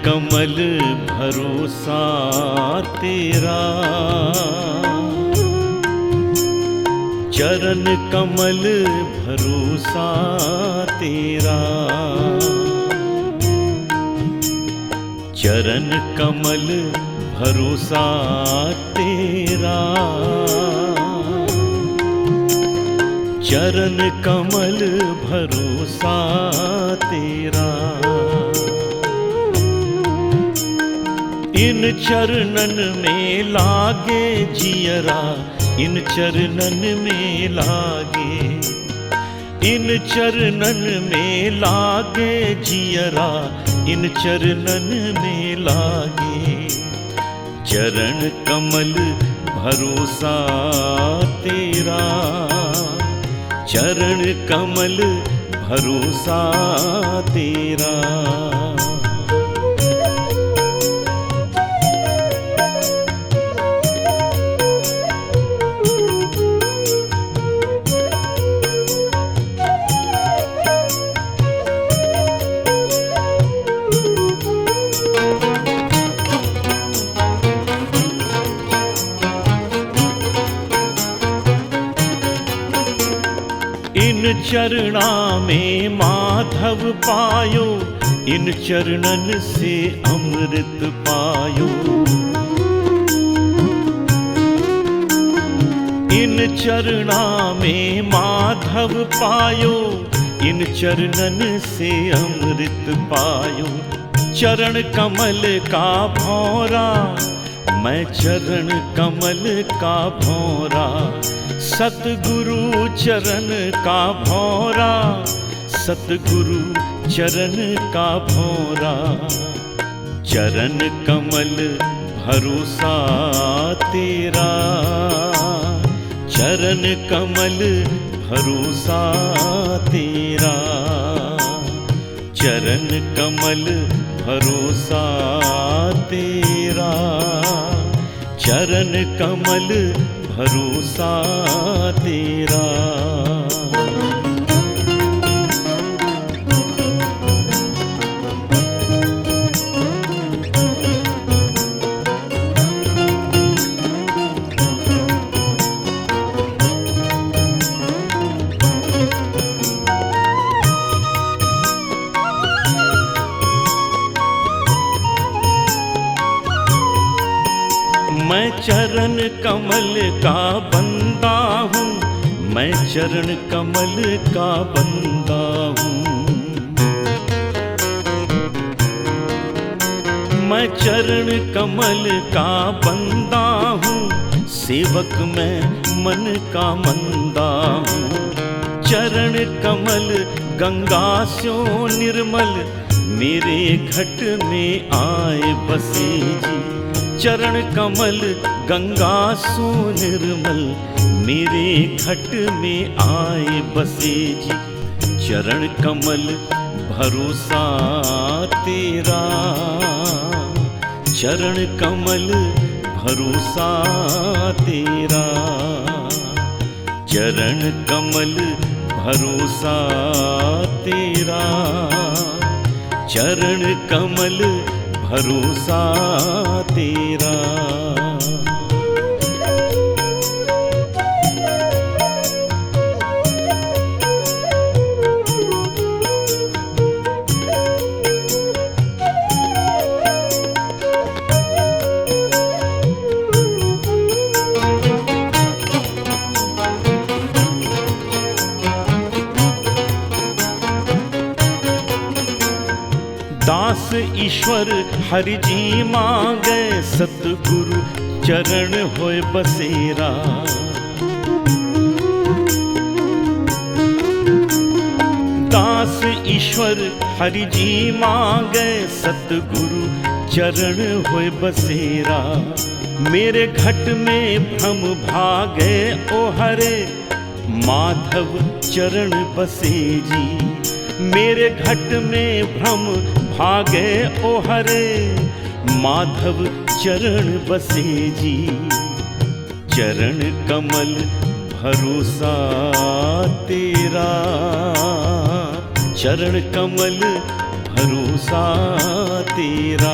कमल भरोसा तेरा, चरण कमल भरोसा तेरा, चरण कमल भरोसा तेरा, चरण कमल भरोसा तेरा। इन चरणन में लागे जियरा, इन चरणन में लागे, इन चरणन में लागे जियरा, इन चरणन में लागे। चरण कमल भरोसा तेरा, चरण कमल भरोसा तेरा। इन चरणा में माधव पायो, इन चरणन से अमृत पायो। इन चरणा में माधव पायो, इन चरणन से अमृत पायो। चरण कमल का भौरा, मैं चरण कमल का भौरा। सतगुरु चरण का भौरा, सतगुरु चरण का भौरा। चरण कमल भरोसा तेरा, चरण कमल भरोसा तेरा, चरण कमल भरोसा तेरा, चरण कमल भरोसा तेरा। मैं चरण कमल का बंदा हूँ, मैं चरण कमल का बंदा हूँ। मैं चरण कमल का बंदा हूँ, सेवक मैं मन का मंदा हूँ। चरण कमल गंगा स्यो निर्मल, मेरे घट में आए बसे जी। चरण कमल गंगा सो निर्मल, मेरे घट में आए बसे जी। चरण कमल भरोसा तेरा, चरण कमल भरोसा तेरा, चरण कमल भरोसा तेरा, चरण कमल भरोसा तेरा। दास ईश्वर हरि जी मांगे, सतगुरु चरण होए बसेरा। दास ईश्वर हरि जी मांगे, सतगुरु चरण होए बसेरा। मेरे घट में भ्रम भागे ओ हरे, माधव चरण बसे जी। मेरे घट में भ्रम भागे ओ हरे, माधव चरण बसे जी। चरण कमल भरोसा तेरा, चरण कमल भरोसा तेरा,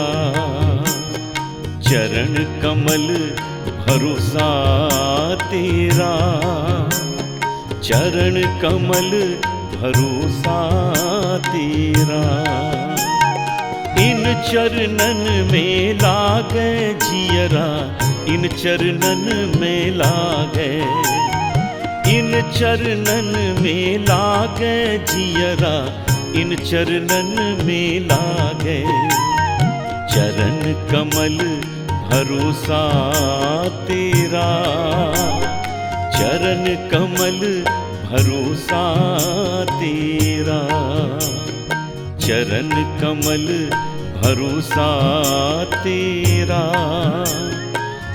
चरण कमल भरोसा तेरा, चरण कमल भरोसा तेरा। इन चरणन में लागे जियरा, इन चरणन में लागे, इन चरणन में लागे जियरा, इन चरणन में लागे। चरण कमल भरोसा तेरा, चरण कमल भरोसा तेरा, चरण कमल भरोसा तेरा,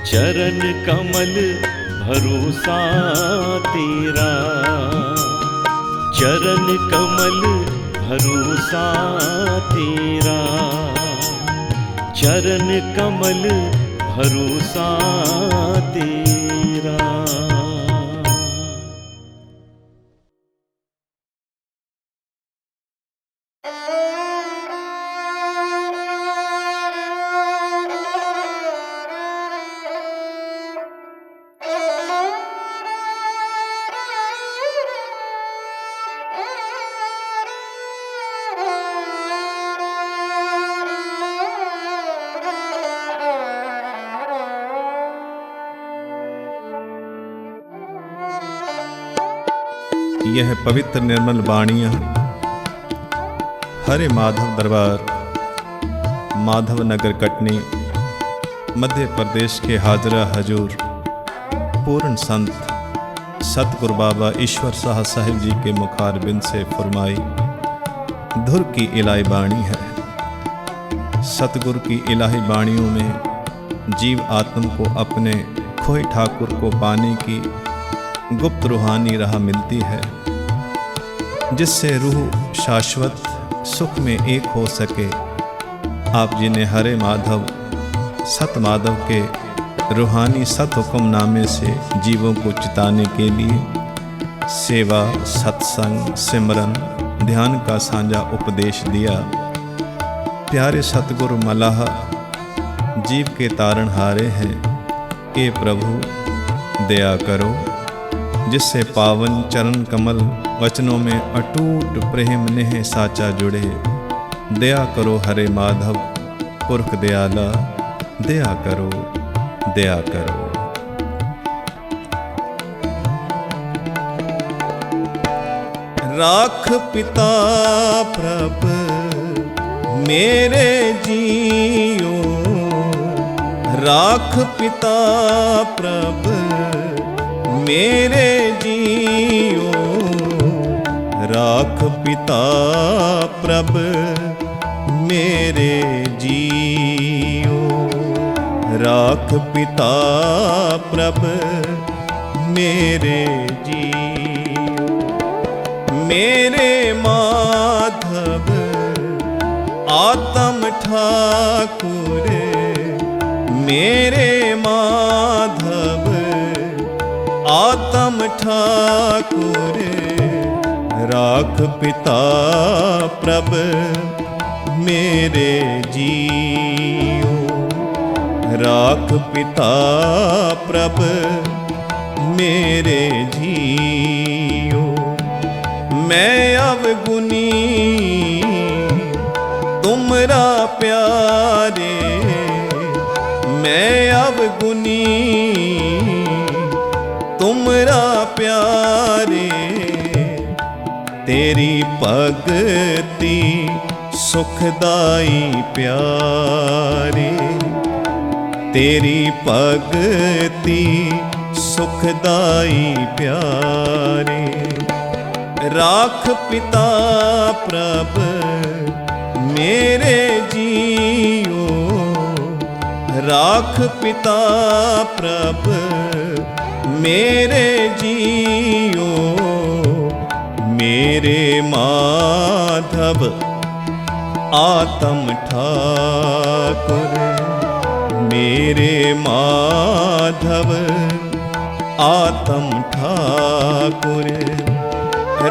चरण कमल भरोसा तेरा, चरण कमल भरोसा तेरा, चरण कमल भरोसा तेरा। यह पवित्र निर्मल वाणियाँ हरे माधव दरबार, माधव नगर, कटनी, मध्य प्रदेश के हाजरा हजूर पूर्ण संत सतगुरु बाबा ईश्वर शाह साहिब जी के मुखारबिंद से फरमाई धुर की इलाही बाणी है। सतगुरु की इलाही बाणियों में जीव आत्म को अपने खोए ठाकुर को पाने की गुप्त रूहानी राह मिलती है, जिससे रूह शाश्वत सुख में एक हो सके। आप जी ने हरे माधव सत माधव के रूहानी सत हुक्मनामे से जीवों को चिताने के लिए सेवा, सत्संग, सिमरन, ध्यान का साझा उपदेश दिया। प्यारे सतगुरु मलाह जीव के तारणहारे हैं। ए प्रभु दया करो, जिससे पावन चरण कमल वचनों में अटूट प्रेम नेह साचा जुड़े। दया करो हरे माधव पुरख दयाला, दया करो, दया करो। राख पिता प्रभ मेरे जियो, राख पिता प्रभ मेरे जियो, राख पिता प्रभ मेरे जियो, राख पिता प्रभ मेरे जियो। मेरे माधव आत्म ठाकुर, मेरे माधव आत्म ठाकुर, राख पिता प्रभ मेरे जियो, राख पिता प्रभ मेरे जियो। मैं अवगुनी तुमरा प्यारे, मैं अवगुनी तुमरा प्यारे, तेरी भगति सुखदाई प्यारे, तेरी भगति सुखदाई प्यारे। राख पिता प्रभ मेरे जियो, राख पिता प्रभ मेरे जियो। मेरे माधव आत्म ठाकुर, मेरे माधव आत्म ठाकुर,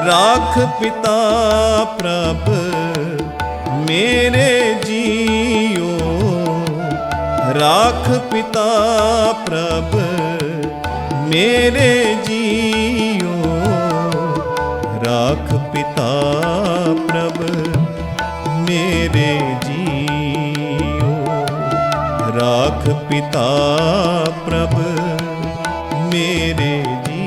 राख पिता प्रभ मेरे जियो, राख पिता प्रभ मेरे जियो, राख पिता प्रभ मेरे जियो, राख पिता प्रभ मेरे जियो।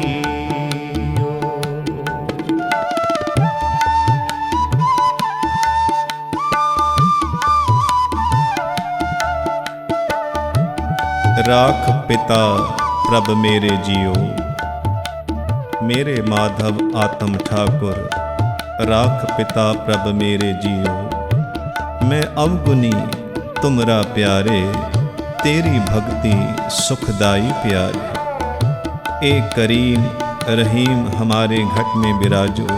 राख पिता प्रभ मेरे जियो, मेरे माधव आत्म ठाकुर, राख पिता प्रभ मेरे जियो। मैं अवगुनी तुमरा प्यारे, तेरी भक्ति सुखदाई प्यारे। ए करीम रहीम हमारे घट में विराजो,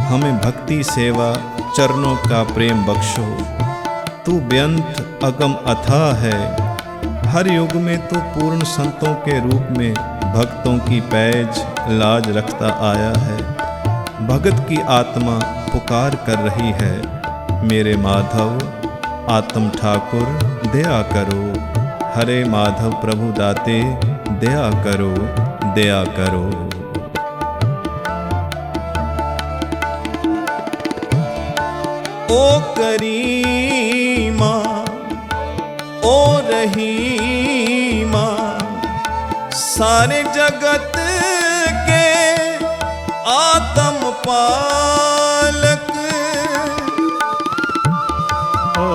हमें भक्ति सेवा चरणों का प्रेम बख्शो। तू बेअंत अगम अथाह है, हर युग में तू पूर्ण संतों के रूप में भक्तों की पैज लाज रखता आया है। भगत की आत्मा पुकार कर रही है, मेरे माधव आत्म ठाकुर दया करो। हरे माधव प्रभु दाते दया करो, दया करो। ओ करीमा ओ रहीमा, सारे जगत के आत्म पालक। ओ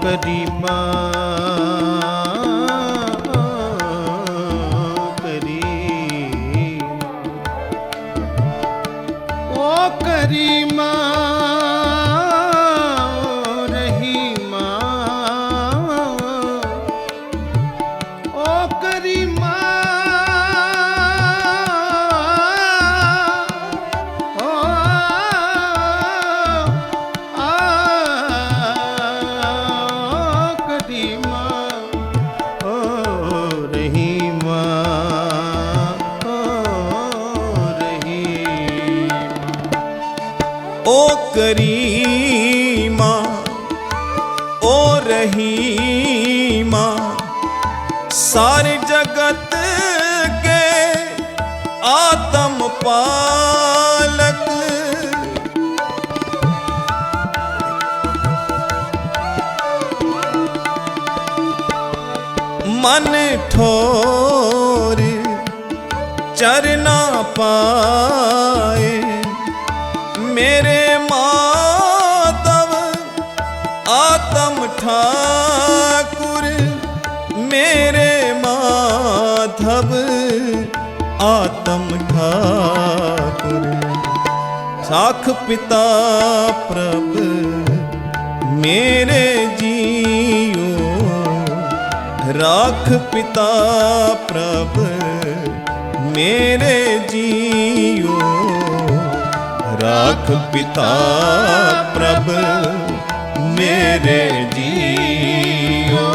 करीमा करीमा रहीमा, ओ करीमा ओ करीमा ओ रहीमा ओ करीमा ओ रहीमा, सारे जगत के आत्म पालक। मन ठोर चरना पाए, मेरे माधव आत्म ठाकुर, मेरे माधव आत्म ठाकुर। साख पिता प्रभ मेरे जियो, राख पिता प्रभ मेरे जियो, राख पिता प्रभ मेरे जियो,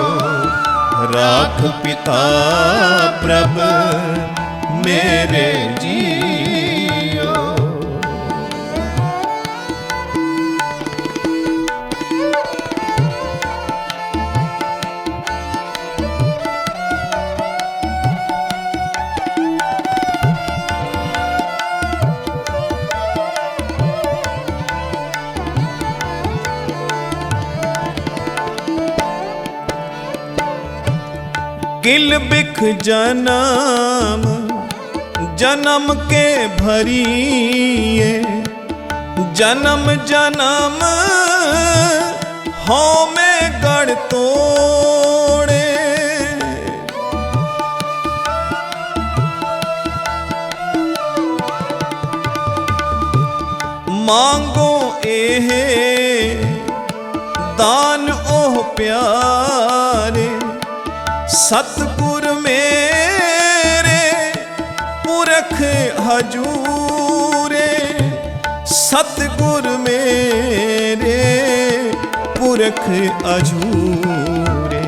राख पिता प्रभ मेरे जियो। किल बिख जन्म जन्म के भरिए, जन्म जन्म हो में गढ़ तोड़े। मांगो एहे दान ओह प्यारे, सतगुर मेरे पुरख हजूरे, सतगुर मेरे पुरख अजूरे।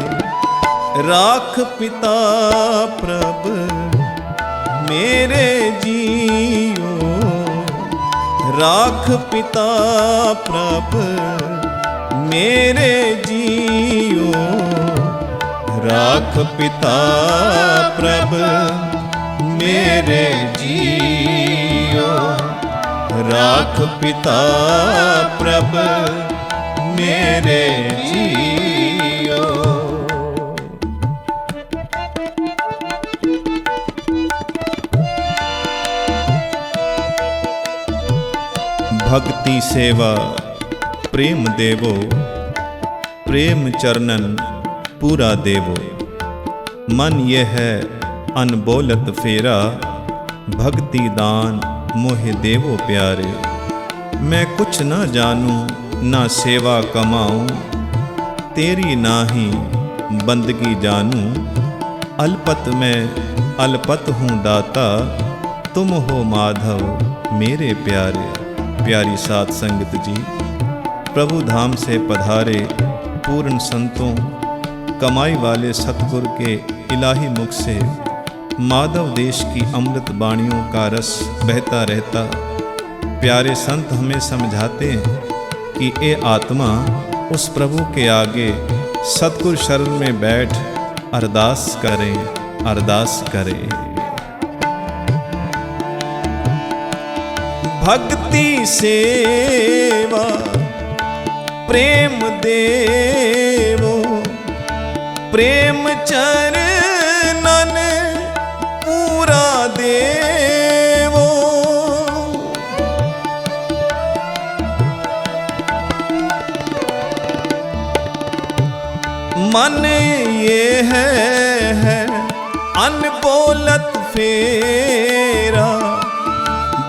राख पिता प्रभ मेरे जियो, राख पिता प्रभ मेरे जियो राख पिता प्रभ मेरे जियो राख पिता प्रभ मेरे जियो। भक्ति सेवा प्रेम देवो प्रेम चरणन पूरा देवो। मन ये है अनबोलत फेरा भक्ति दान मोहे देवो प्यारे। मैं कुछ न जानूं ना सेवा कमाऊं तेरी नाही बंदगी जानूं। अल्पत में अल्पत हूँ दाता तुम हो माधव मेरे प्यारे। प्यारी साध संगत जी, प्रभु धाम से पधारे पूर्ण संतों कमाई वाले सतगुर के इलाही मुख से माधव देश की अमृत वाणियों का रस बहता रहता। प्यारे संत हमें समझाते हैं कि ए आत्मा उस प्रभु के आगे सतगुर शरण में बैठ अरदास करें अरदास करें। भक्ति सेवा प्रेम देवो प्रेम चरणन पूरा देवो। मन ये है अनबोलत फेरा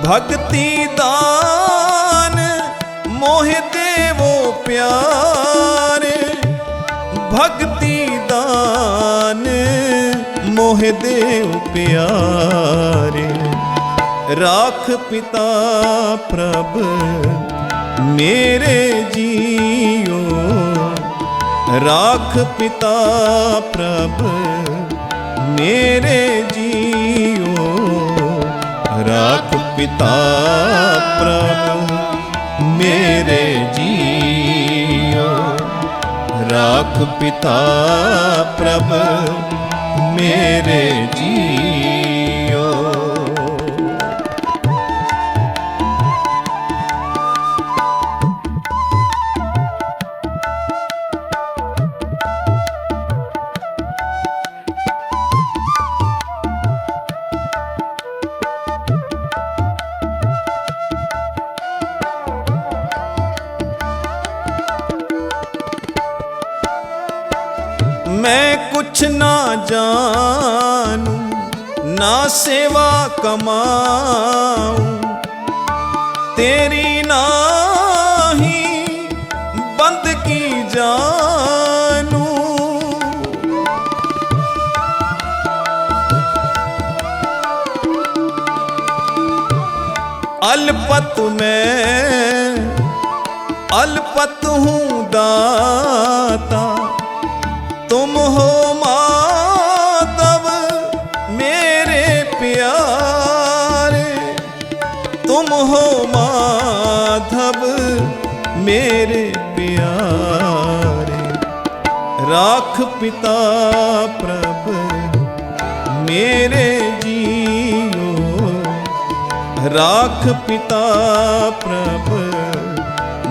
भक्ति दान मोहे देवो प्यारे। भक्ति दान मोहे देव प्यारे। राख पिता प्रभ मेरे जियो राख पिता प्रभ मेरे जियो राख पिता प्रभ मेरे जियो राख पिता प्रभ मेरे जियो। मैं कुछ ना जानूं ना सेवा कमाऊं तेरी नाही बंदगी जानूं। अल्पत में अल्पत हूँ दाता तुम हो माधव मेरे प्यारे। तुम हो माधव मेरे प्यारे। राख पिता प्रभ मेरे जियो राख पिता प्रभ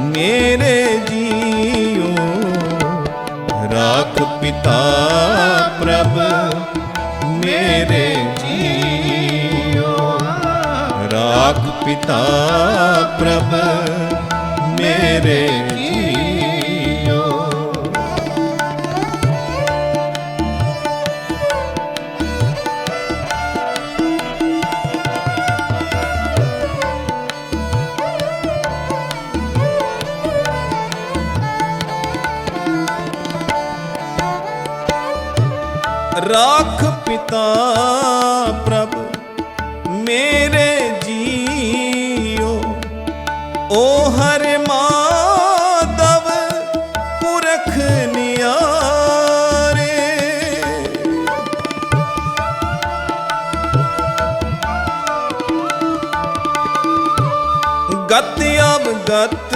मेरे जियो राख पिता प्रभ मेरे जियो राख पिता प्रभ मेरे जियो। राख पिता प्रभ मेरे जियो ओ हर माधव पुरख नियारे। गत अब गत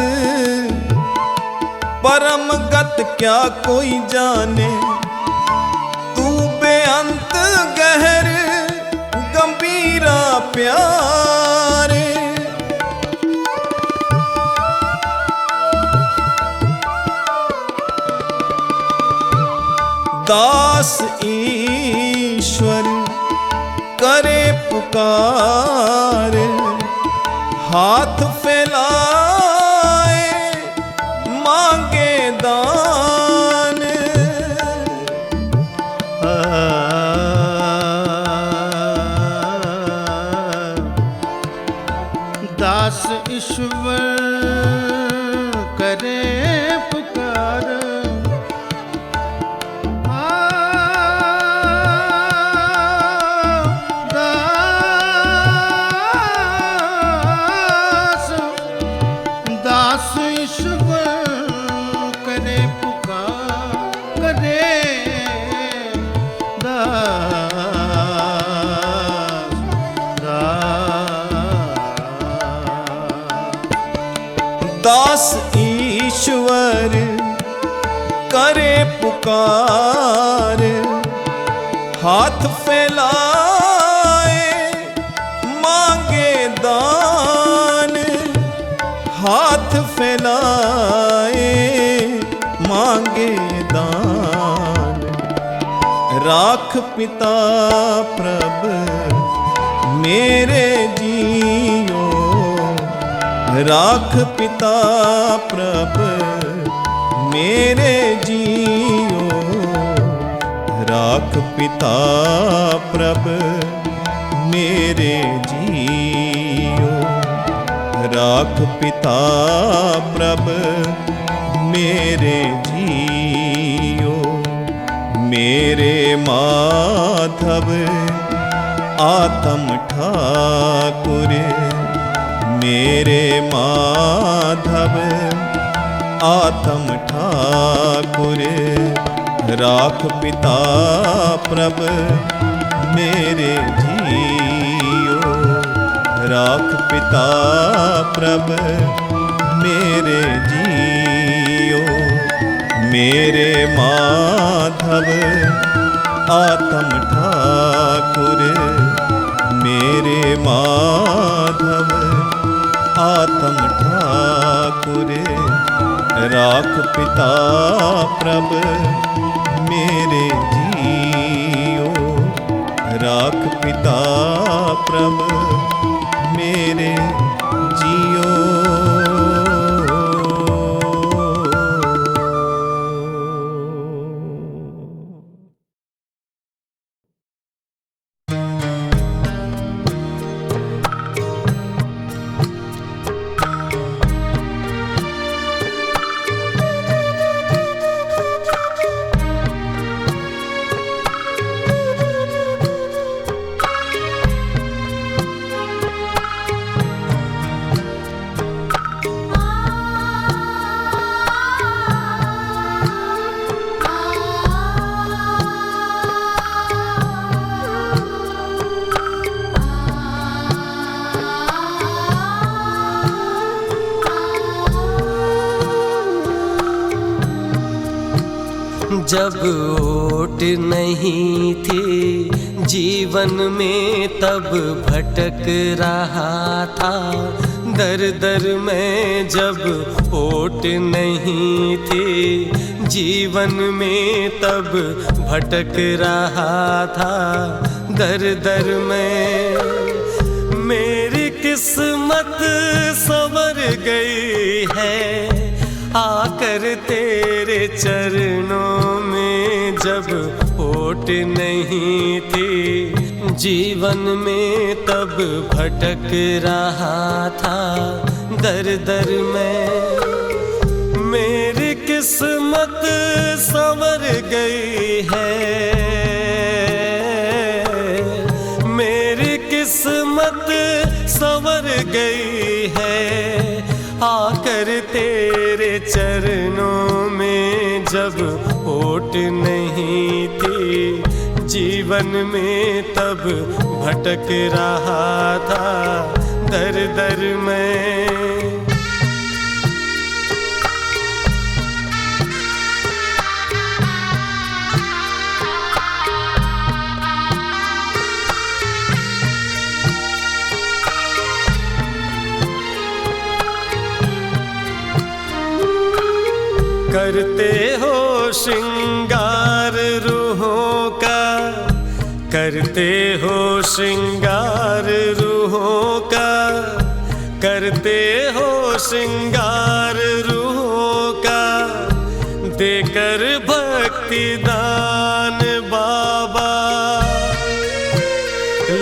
परम गत क्या कोई जाने, तू बेअंत गहर गंभीरा प्यारे। दास ईश्वर करे पुकार, हाथ फैलाए मांगे दान। दास ईश्वर करे पुकार, दास ईश्वर करे पुकार, करे दास ईश्वर करे पुकार, हाथ फैलाए मांगे दान। हाथ फैलाए मांगे दान। राख पिता प्रभ मेरे जियो, राख पिता प्रभ मेरे जियो, राख पिता प्रभ मेरे जियो, राख पिता प्रभ मेरे जियो। मेरे माधव आत्म ठाकुर, मेरे माधव आत्म ठाकुर, राख पिता प्रभ मेरे जियो, राख पिता प्रभ मेरे जियो। मेरे माधव आत्म ठाकुर, मेरे माधव आत्म ठाकुर, राख पिता प्रभ मेरे जियो, राख पिता प्रभ मेरे जियो। जब ओट नहीं थी जीवन में तब भटक रहा था दर दर में। जब ओट नहीं थी जीवन में तब भटक रहा था दर दर में। मेरी किस्मत संवर गई है आकर तेरे चरणों में। जब ओट नहीं थी जीवन में तब भटक रहा था दर दर में। मेरी किस्मत संवर गई है, मेरी किस्मत संवर गई है आकर तेरे चरणों में। जब ओट नहीं थी जीवन में तब भटक रहा था दर दर में। करते हो श्रृंगार रूहों का, करते हो श्रृंगार रूहों का, करते हो श्रृंगार रूहों का, देकर भक्ति दान बाबा।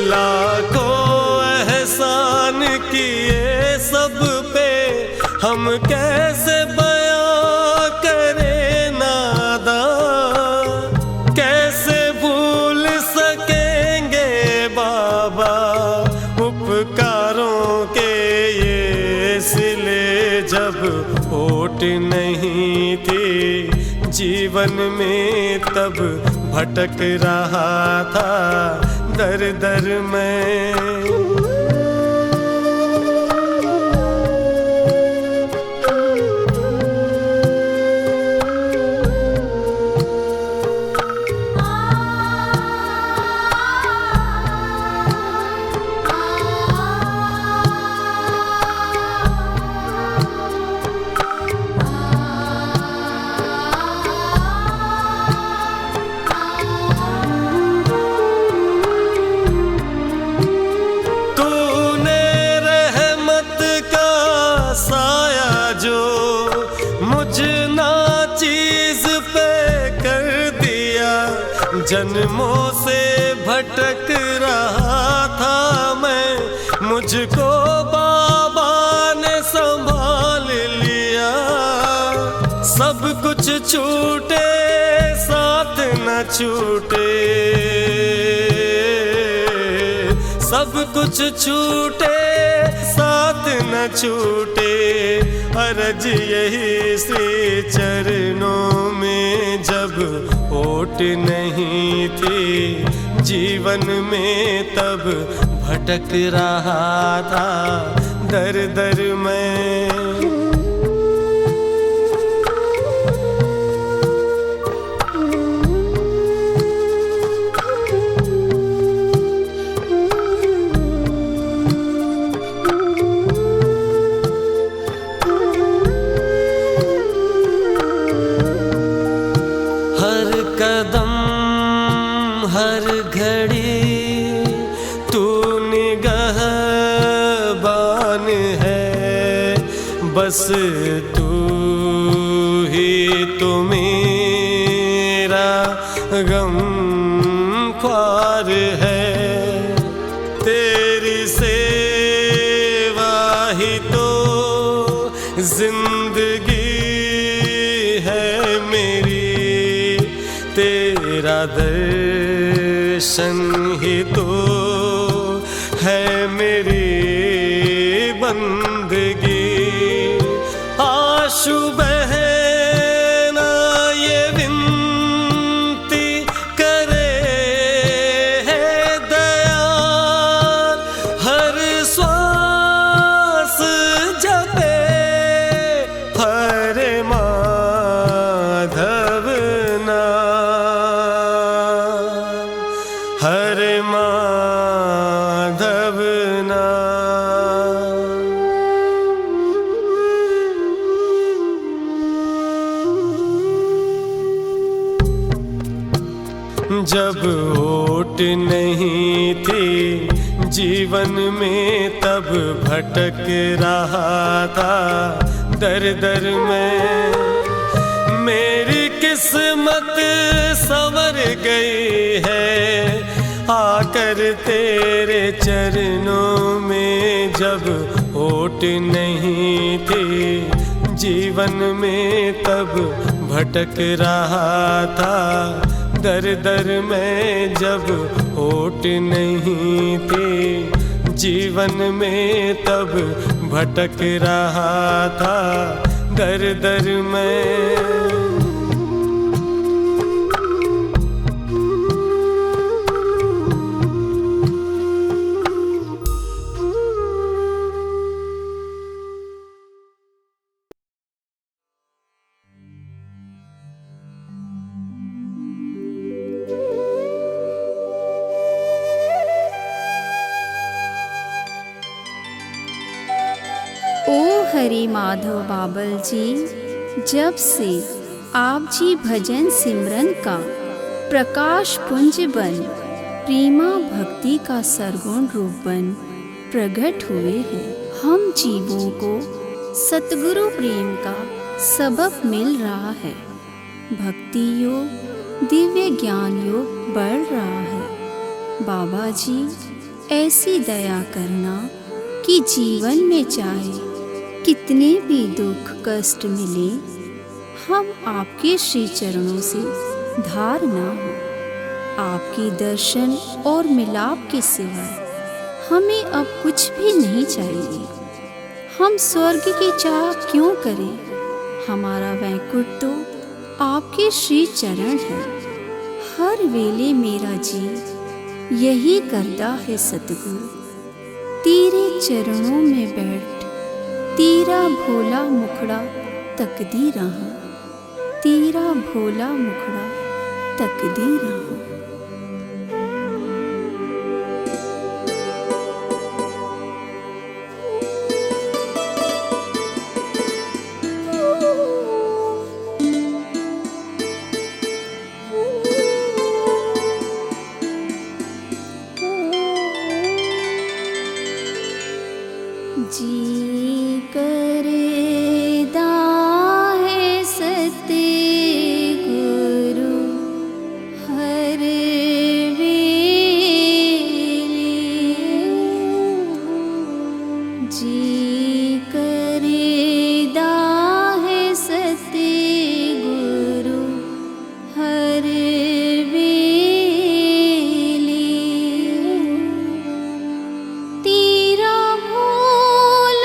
लाखों एहसान किए सब पे, हम कैसे बयां करें नादा, कैसे भूल सकेंगे बाबा उपकारों के ये सिले। जब ओट नहीं थी जीवन में तब भटक रहा था दर दर में। जन्मों से भटक रहा था मैं, मुझको बाबा ने संभाल लिया। सब कुछ छूटे साथ न छूटे, सब कुछ छूटे साथ न छूटे। अर्ज यही श्री चरणों में जब ओट नहीं थी जीवन में तब भटक रहा था दर दर में। हर घड़ी तू निगहबान है, बस तू ही तो मेरा गम ख्वार है। तेरी सेवा ही तो जिंदगी है मेरी, तेरा दर्शन ही तो है मेरी बंदगी। आशु बहना ये विनती करे है दयाल, हर श्वास जपे हरे माधव नाम, हरे माधव नाम। जब ओट नहीं थी जीवन में तब भटक रहा था दर दर में। मेरी किस्मत संवर गई है आकर तेरे चरणों में, जब ओट नहीं थी जीवन में तब भटक रहा था दर दर में। जब ओट नहीं थी जीवन में तब भटक रहा था दर दर में। ओ हरि माधव बाबल जी, जब से आप जी भजन सिमरन का प्रकाश पुंज बन, प्रेमा भक्ति का सरगुण रूप बन प्रकट हुए हैं। हम जीवों को सतगुरु प्रेम का सबक मिल रहा है। भक्ति योग, दिव्य ज्ञान योग बढ़ रहा है। बाबा जी ऐसी दया करना कि जीवन में चाहे कितने भी दुख कष्ट मिले, हम आपके श्री चरणों से धार ना हो। आपके दर्शन और मिलाप के सिवाय हमें अब कुछ भी नहीं चाहिए। हम स्वर्ग की चाह क्यों करें? हमारा वैकुंठ तो आपके श्री चरण है। हर वेले मेरा जी यही करता है सतगुरु, तेरे चरणों में बैठ तेरा भोला मुखड़ा तकदी रहा, तेरा भोला मुखड़ा तकदी रहा। जी करे दाहे सते गुरु हर वेले, जी करे दाहे सते गुरु हर वेले। तेरा भोला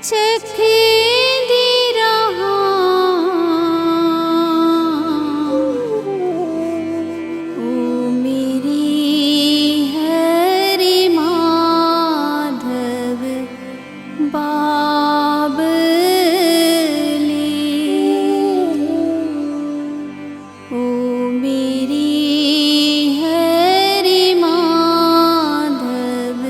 चखेंदी रहा ओ मेरी हरि माधव बाबली ओ मेरी हरि माधव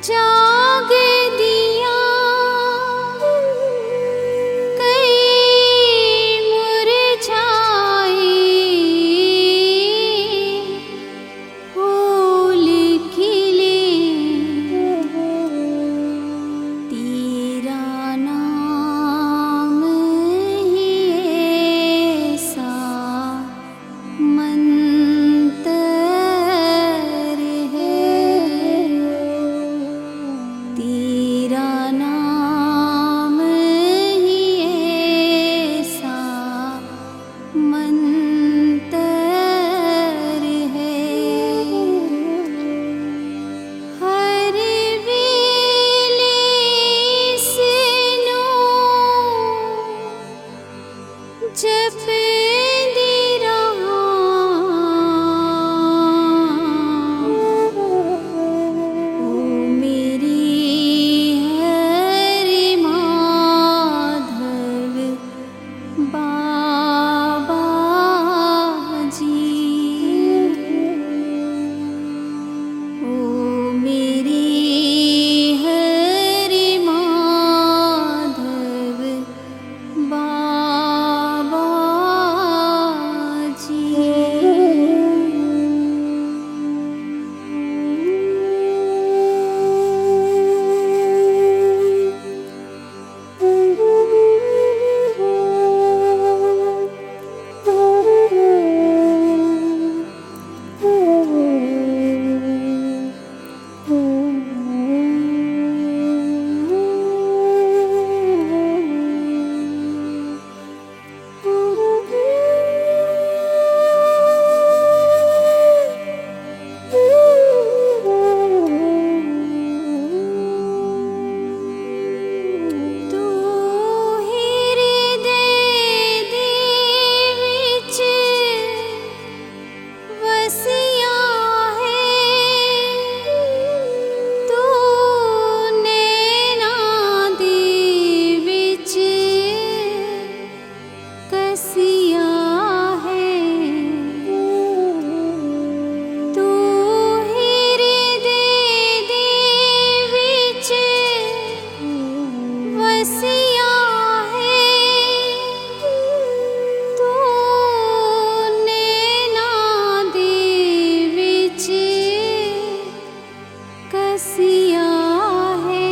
जाग दिया कई मुरझाए फूल खिले तेरा नाम ही ऐसा मंत्र है तेरा नाम ही ऐसा मंत्र है हर वेले सुनो जपती रहा ओ मेरी हरि माधव बाबा जी ओ मेरी हरि माधव बाबा तू हृदय दे विच वसिया है तू नैना दे विच कसिया है तू हृदय दे विच वसिया है तू नैना दे विच कसिया है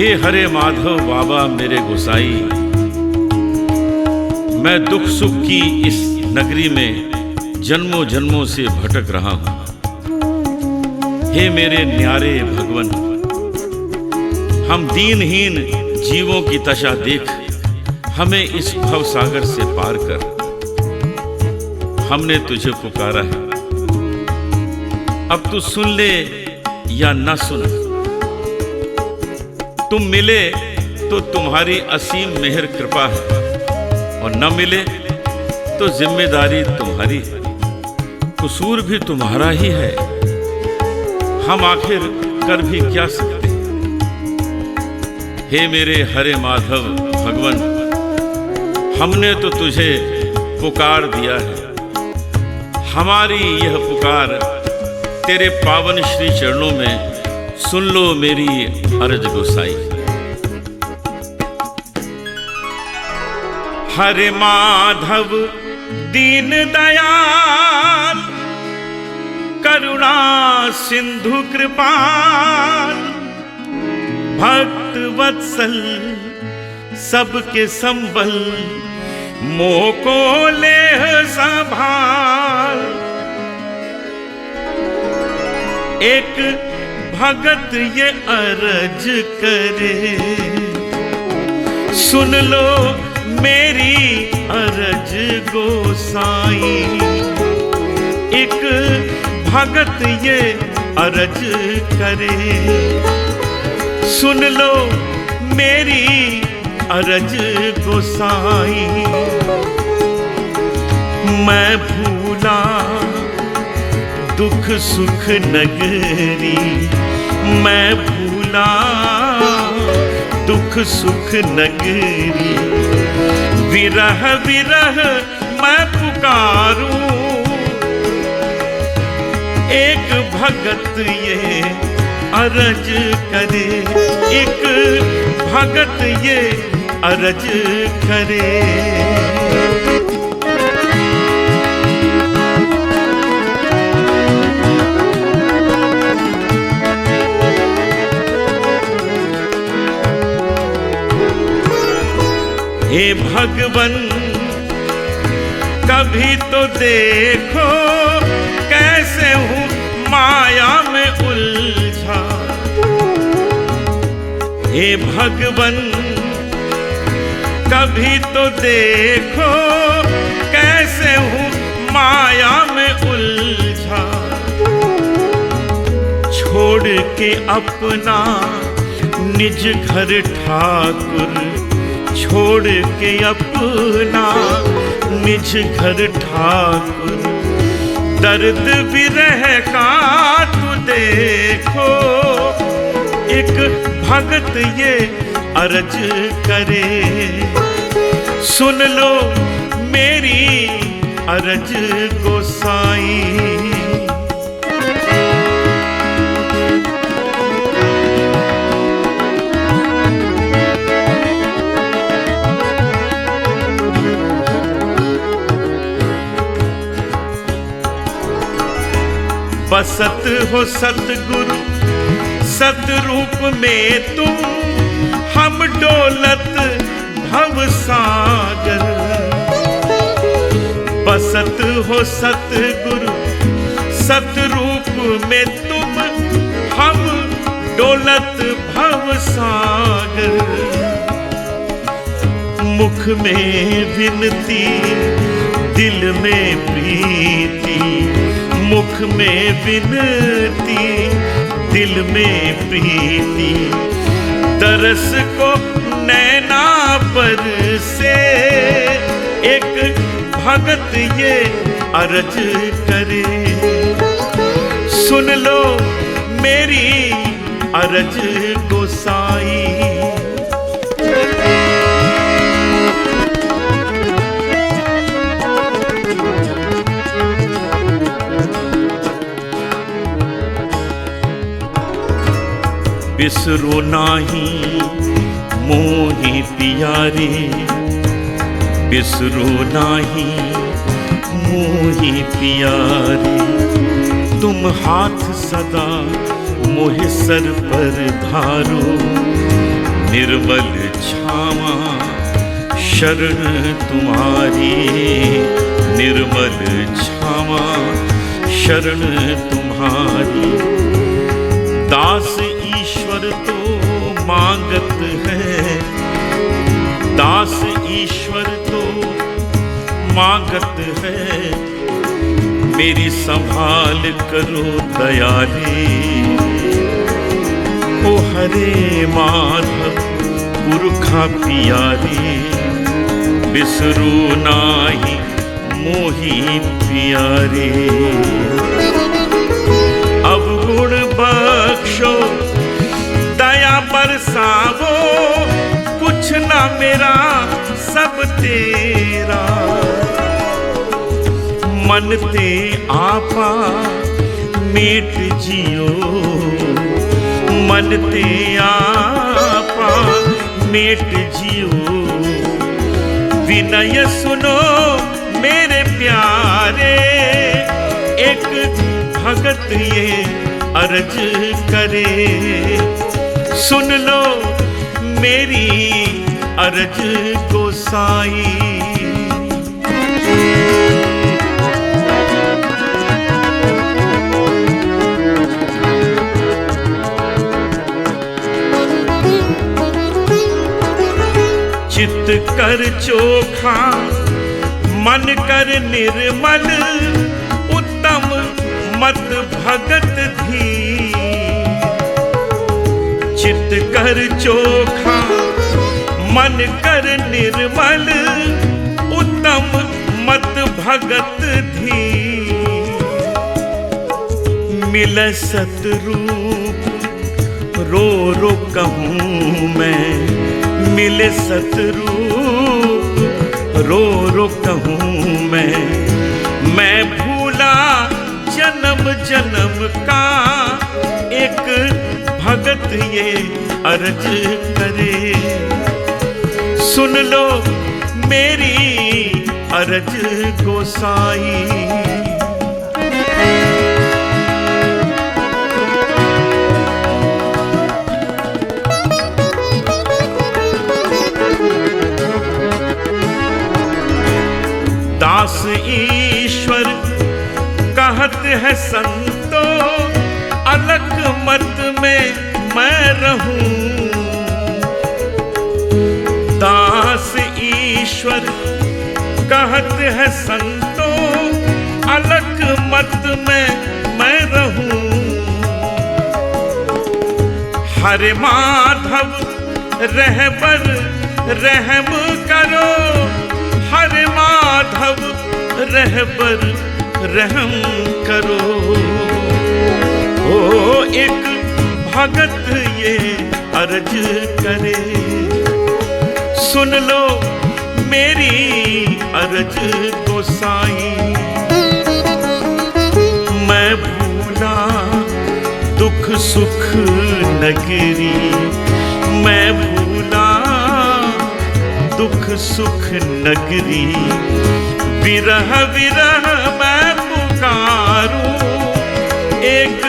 हे हरे माधव बाबा मेरे गोसाई, मैं दुख सुख की इस नगरी में जन्मों जन्मों से भटक रहा हूं। हे मेरे न्यारे भगवन, हम दीनहीन जीवों की दशा देख हमें इस भव सागर से पार कर। हमने तुझे पुकारा है, अब तू सुन ले या न सुन। तुम मिले तो तुम्हारी असीम मेहर कृपा है, और न मिले तो जिम्मेदारी तुम्हारी है। कसूर भी तुम्हारा ही है, हम आखिर कर भी क्या सकते हैं। हे मेरे हरे माधव भगवन, हमने तो तुझे पुकार दिया है। हमारी यह पुकार तेरे पावन श्री चरणों में सुन लो मेरी अर्ज गोसाई। हरे माधव दीन दयाल, करुणा सिंधु कृपाल, भक्त वत्सल सबके संबल, मोको ले संभाल। एक भगत ये अर्ज करे, सुन लो मेरी अर्ज गोसाई। एक भगत ये अर्ज करे, सुन लो मेरी अर्ज गोसाई। मैं भूला दुख सुख नगरी, मैं भूला दुख सुख नगरी। विरह विरह मैं पुकारूं, एक भगत ये अर्ज करे। एक भगत ये अर्ज करे। हे भगवन कभी तो देखो, कैसे हूँ माया में उलझा। हे भगवन कभी तो देखो, कैसे हूँ माया में उलझा। छोड़ के अपना निज घर ठाकुर, छोड़ के अपना निज घर ठाकुर। दर्द विरह का तू देखो, एक भगत ये अर्ज करे। सुन लो मेरी अर्ज गोसाई। बसत हो सतगुरु सतरूप में तुम, हम डोलत भव सागर। बसत हो सतगुरु सतरूप में तुम, हम डोलत भव सागर। मुख में विनती दिल में प्रीति, मुख में विनती दिल में प्रीति। तरस को नैना पर से, एक भगत ये अर्ज करे। सुन लो मेरी अर्ज गोसाई। बिसरो नाही मोहि प्यारे, बिसरो नाही मोहि प्यारे। तुम हाथ सदा मोहे सर पर धारो, निर्मल छावा शरण तुम्हारी, निर्मल छावा शरण तुम्हारी। दास ईश्वर तो मांगत है, दास ईश्वर तो मांगत है, मेरी संभाल करो दयाली। ओ हरे माधव पुरखा पियारी, बिसरू नाही मोही प्यारे। अब गुण बख्शो दया बरसावो, कुछ ना मेरा सब तेरा। मन ते आपा मेट जियो, मन ते आपा मेट जियो। विनय सुनो मेरे प्यारे, एक भगत ये अर्ज करे। सुन लो मेरी अर्ज गोसाई। चित्त कर चोखा मन कर निर्मल, उत्तम मत भगत धी। चित्त कर चोखा मन कर निर्मल, उत्तम मत भगत धी। मिल सतरूप रो रो कहूँ मैं, मिले सतरूप रो रो कहूँ मैं भूला जन्म जन्म का। एक भगत ये अर्ज करे, सुन लो मेरी अर्ज गोसाई। दास ईश्वर कहत है संतो, अलग मत में मैं रहूं। दास ईश्वर कहत है संतो, अलग मत में मैं रहूं। हरे माधव रहबर रहम करो, हरे माधव रहबर रहम करो। ओ एक भगत ये अर्ज करे, सुन लो मेरी अर्ज गोसाई। मैं भूला दुख सुख नगरी, मैं भूला दुख सुख नगरी। विरह विरह मैं पुकारूं, एक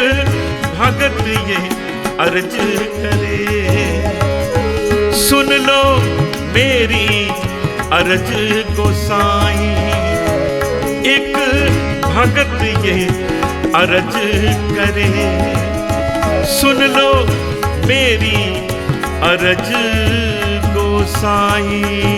भगत ये अर्ज करे। सुन लो मेरी अर्ज गोसाई। एक भगत ये अर्ज करे, सुन लो मेरी अर्ज गोसाई।